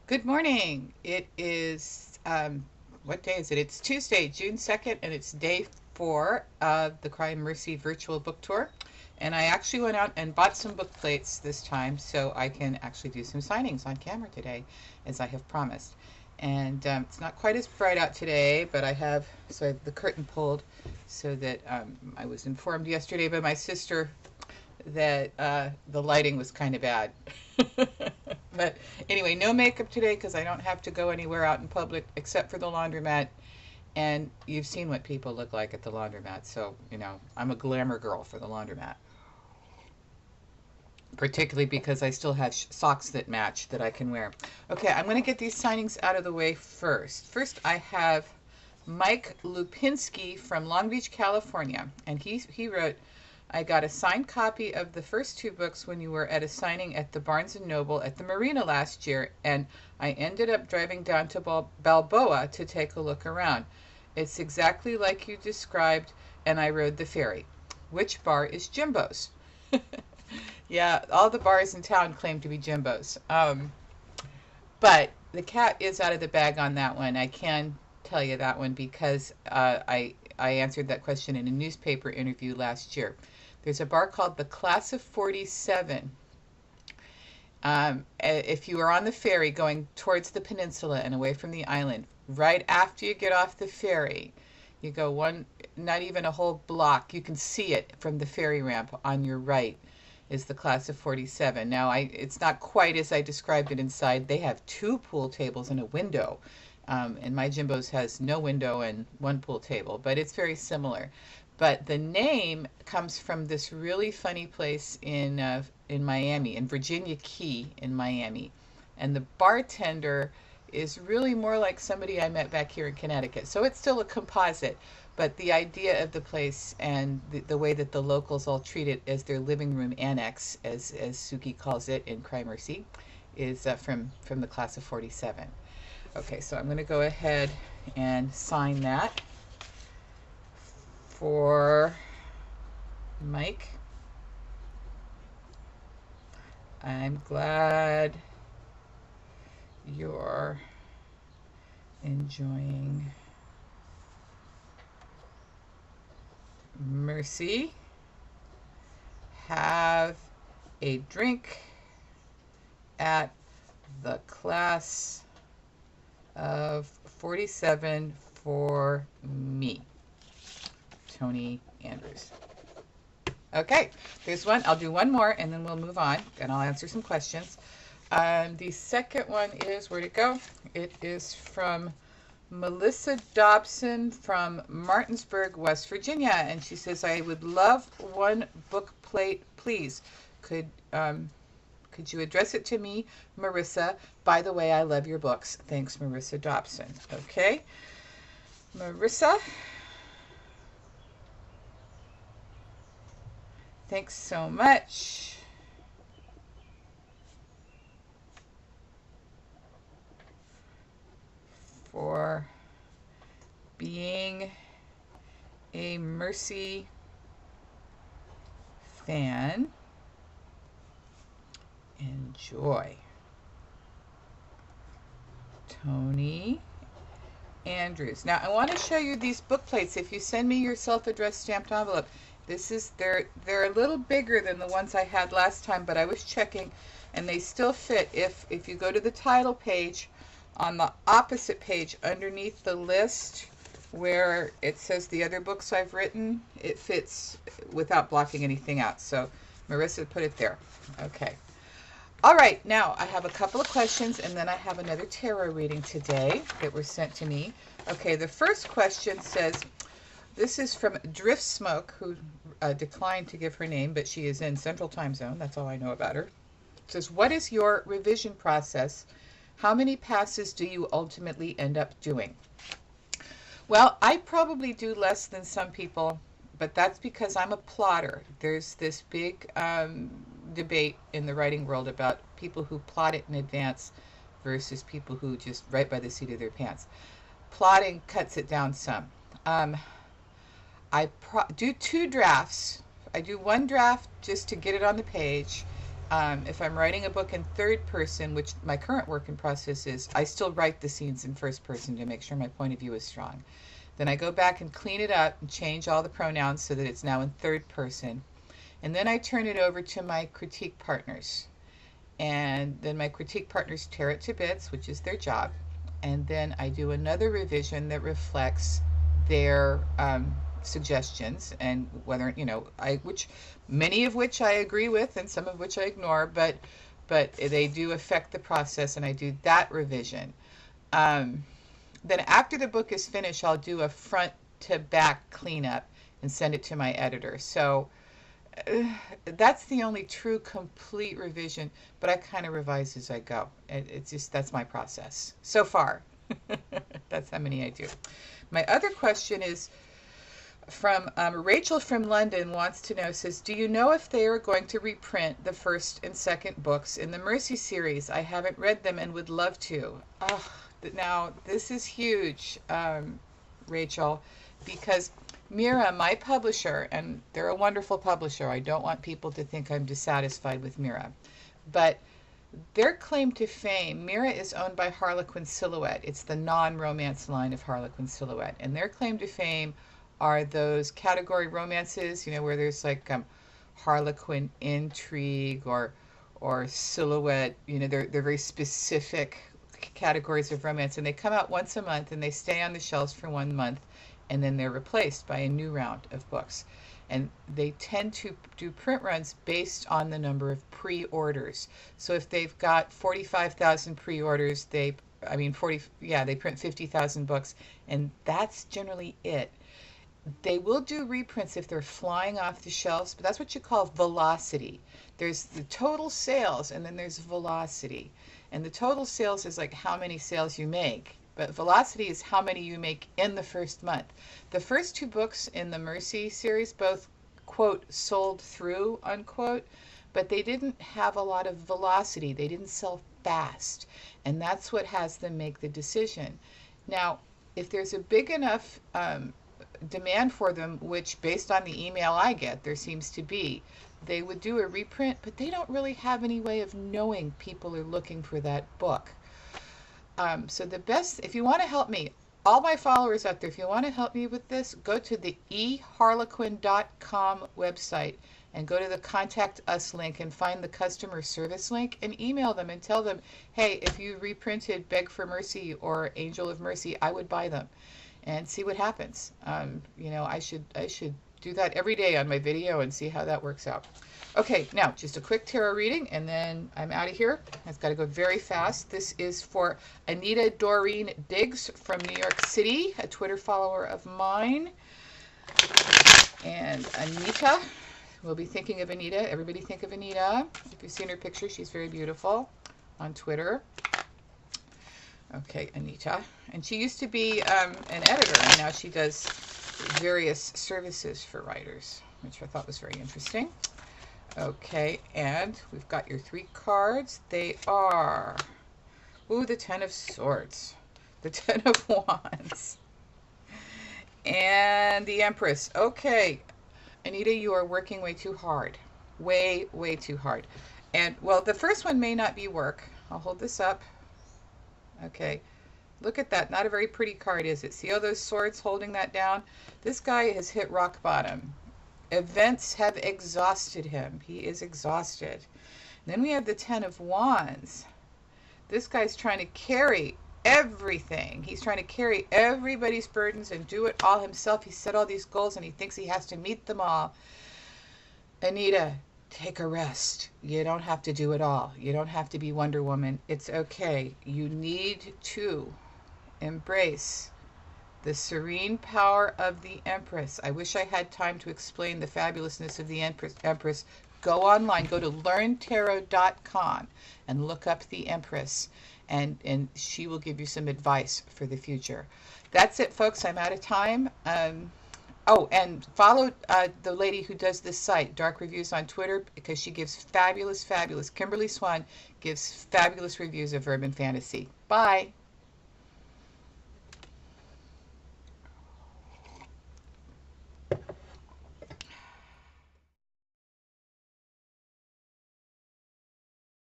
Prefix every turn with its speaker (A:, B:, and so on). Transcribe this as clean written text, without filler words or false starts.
A: Good morning. It is, what day is it? It's Tuesday, June 2nd, and it's day 4 of the Crime Mercy virtual book tour. And I actually went out and bought some book plates this time so I can actually do some signings on camera today, as I have promised. And it's not quite as bright out today, but I have the curtain pulled so that I was informed yesterday by my sister that the lighting was kind of bad. But anyway, no makeup today because I don't have to go anywhere out in public except for the laundromat. And you've seen what people look like at the laundromat. So, I'm a glamour girl for the laundromat, particularly because I still have socks that match that I can wear. Okay, I'm going to get these signings out of the way first. First, I have Mike Lupinski from Long Beach, California. And he wrote, I got a signed copy of the first two books when you were at a signing at the Barnes & Noble at the Marina last year, and I ended up driving down to Balboa to take a look around. It's exactly like you described, and I rode the ferry. Which bar is Jimbo's? Yeah, all the bars in town claim to be Jimbo's. But the cat is out of the bag on that one. I can tell you that one because I answered that question in a newspaper interview last year. There's a bar called the Class of 47. If you are on the ferry going towards the peninsula and away from the island, right after you get off the ferry, you go not even a whole block. You can see it from the ferry ramp on your right is the Class of 47. Now, it's not quite as I described it inside. They have two pool tables and a window. And my Jimbo's has no window and one pool table, but it's very similar. But the name comes from this really funny place in Miami, in Virginia Key in Miami. And the bartender is really more like somebody I met back here in Connecticut. So it's still a composite, but the idea of the place and the way that the locals all treat it as their living room annex, as Suki calls it in Crime Mercy, is from the Class of 47. Okay, so I'm going to go ahead and sign that for Mike. I'm glad you're enjoying Mercy. Have a drink at the Class of 47 for me. Toni Andrews. Okay, there's one. I'll do one more and then we'll move on and I'll answer some questions. The second one is, where'd it go? It is from Melissa Dobson from Martinsburg, West Virginia. And she says, I would love one book plate, please. Could you address it to me, Marissa? By the way, I love your books. Thanks, Marissa Dobson. Okay, Marissa, thanks so much. For being a Mercy fan. Enjoy. Toni Andrews. Now I want to show you these book plates. If you send me your self-addressed stamped envelope, they're a little bigger than the ones I had last time, but I was checking and they still fit. If you go to the title page, on the opposite page underneath the list where it says the other books I've written, it fits without blocking anything out. So Marissa put it there. Okay. All right, now I have a couple of questions and then I have another tarot reading today that were sent to me. Okay, the first question says, this is from Drift Smoke, who declined to give her name, but she is in Central Time Zone. That's all I know about her. It says, what is your revision process? How many passes do you ultimately end up doing? Well, I probably do less than some people, but that's because I'm a plotter. There's this big debate in the writing world about people who plot it in advance versus people who just write by the seat of their pants. Plotting cuts it down some. I do two drafts. I do one draft just to get it on the page, If I'm writing a book in third person, which my current work in process is, I still write the scenes in first person to make sure my point of view is strong. Then I go back and clean it up and change all the pronouns so that it's now in third person. And then I turn it over to my critique partners. And then my critique partners tear it to bits, which is their job. And then I do another revision that reflects their suggestions, and whether, which many of which I agree with and some of which I ignore, but they do affect the process, and I do that revision. Then after the book is finished, I'll do a front to back cleanup and send it to my editor. So that's the only true complete revision, but I kind of revise as I go. It's just, that's my process so far. That's how many I do. My other question is from Rachel from London, wants to know, says, do you know if they are going to reprint the first and second books in the Mercy series? I haven't read them and would love to. Oh, now this is huge, Rachel, because Mira, my publisher, and they're a wonderful publisher. I don't want people to think I'm dissatisfied with Mira, but their claim to fame, Mira is owned by Harlequin Silhouette. It's the non-romance line of Harlequin Silhouette, and their claim to fame are those category romances, where there's like Harlequin intrigue or silhouette. They're very specific categories of romance, and they come out once a month, and they stay on the shelves for 1 month, and then they're replaced by a new round of books. And they tend to do print runs based on the number of pre-orders. So if they've got 45,000 pre-orders, they print 50,000 books, and that's generally it. They will do reprints if they're flying off the shelves, but that's what you call velocity. There's the total sales, and then there's velocity. And the total sales is like how many sales you make, but velocity is how many you make in the first month. The first 2 books in the Mercy series both, quote, sold through, unquote, but they didn't have a lot of velocity. They didn't sell fast, and that's what has them make the decision. Now, if there's a big enough demand for them, which based on the email I get, there seems to be, they would do a reprint, but they don't really have any way of knowing people are looking for that book. So the best, if you want to help me, all my followers out there, if you want to help me with this, go to the eharlequin.com website and go to the Contact Us link and find the customer service link and email them and tell them, hey, if you reprinted Beg for Mercy or Angel of Mercy, I would buy them, and see what happens. I should do that every day on my video and see how that works out. Okay, now just a quick tarot reading, and then I'm out of here. I've got to go very fast. This is for Anita Doreen Diggs from New York City, a Twitter follower of mine. And Anita, we'll be thinking of Anita. Everybody think of Anita. If you've seen her picture, she's very beautiful on Twitter. Okay, Anita. And she used to be an editor, and now she does various services for writers, which I thought was very interesting. Okay, and we've got your 3 cards. They are, the 10 of Swords, the 10 of Wands, and the Empress. Okay, Anita, you are working way too hard. Way, way too hard. And, well, the first one may not be work. I'll hold this up. Okay, look at that. Not a very pretty card, is it? See all those swords holding that down? This guy has hit rock bottom. Events have exhausted him. He is exhausted. Then we have the 10 of Wands. This guy's trying to carry everything. He's trying to carry everybody's burdens and do it all himself. He set all these goals and he thinks he has to meet them all. Anita, take a rest. You don't have to do it all. You don't have to be Wonder Woman. It's okay. You need to embrace the serene power of the Empress. I wish I had time to explain the fabulousness of the Empress. Go online, go to learntarot.com and look up the Empress, and she will give you some advice for the future. That's it, folks. I'm out of time. And follow the lady who does this site, Dark Reviews, on Twitter, because she gives fabulous, Kimberly Swan gives fabulous reviews of urban fantasy. Bye.